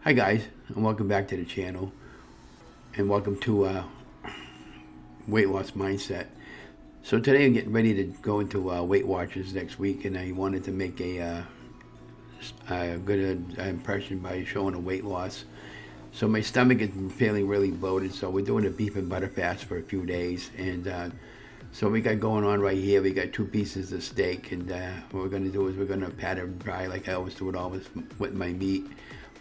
Hi guys, and welcome back to the channel, and welcome to Weight Loss Mindset. So today I'm getting ready to go into Weight Watchers next week, and I wanted to make a good impression by showing a weight loss. So my stomach is feeling really bloated, so we're doing a beef and butter fast for a few days, and so we got going on right here. We got 2 pieces of steak, and what we're going to do is we're going to pat it dry like I always do it always with my meat.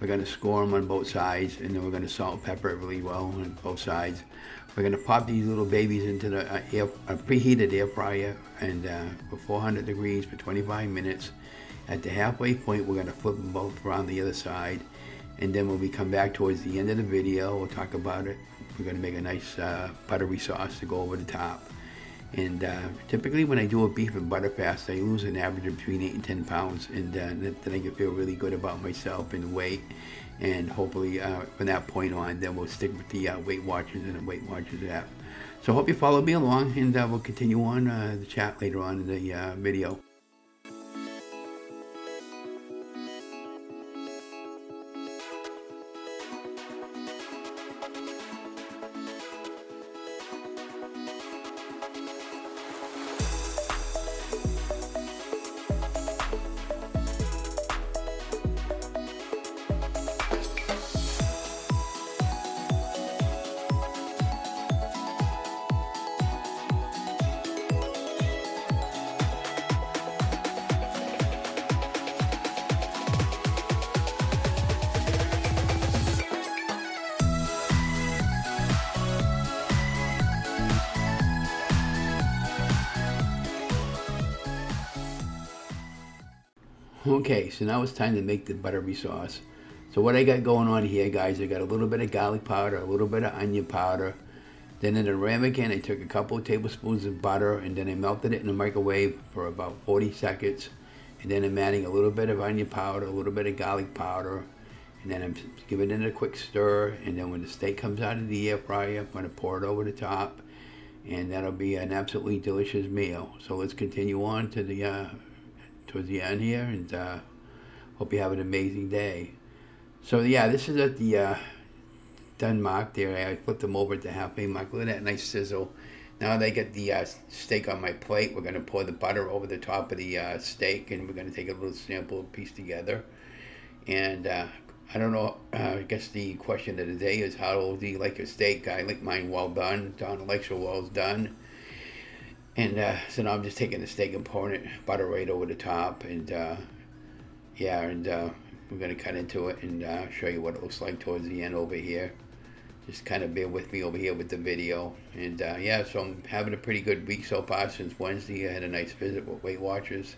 We're going to score them on both sides, and then we're going to salt and pepper it really well on both sides. We're going to pop these little babies into the preheated air fryer and for 400 degrees for 25 minutes. At the halfway point, we're going to flip them both around the other side, and then when we come back towards the end of the video, we'll talk about it. We're going to make a nice buttery sauce to go over the top. And typically when I do a beef and butter fast, I lose an average of between 8 and 10 pounds, and then I can feel really good about myself and the weight. And hopefully from that point on, then we'll stick with the Weight Watchers and the Weight Watchers app. So I hope you follow me along, and we'll continue on the chat later on in the video. Okay, so now it's time to make the buttery sauce. So what I got going on here, guys, I got a little bit of garlic powder, a little bit of onion powder. Then in a ramekin, I took a couple of tablespoons of butter, and then I melted it in the microwave for about 40 seconds. And then I'm adding a little bit of onion powder, a little bit of garlic powder, and then I'm giving it a quick stir. And then when the steak comes out of the air fryer, I'm going to pour it over the top, and that'll be an absolutely delicious meal. So let's continue on to the towards the end here, and hope you have an amazing day. So yeah, this is at the done mark there. I flipped them over at the halfway mark. Look at that nice sizzle. Now that I get the steak on my plate, we're going to pour the butter over the top of the steak, and we're going to take a little sample piece together. And I don't know, I guess the question of the day is, how do you like your steak? I like mine well done. Donna likes her well done. And so now I'm just taking the steak and pouring it, butter right over the top, and we're going to cut into it and show you what it looks like towards the end over here. Just kind of bear with me over here with the video. And so I'm having a pretty good week so far since Wednesday. I had a nice visit with Weight Watchers,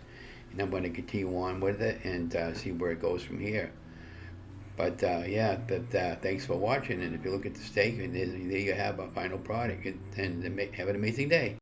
and I'm going to continue on with it and see where it goes from here. But thanks for watching, and if you look at the steak, and there you have our final product, and have an amazing day.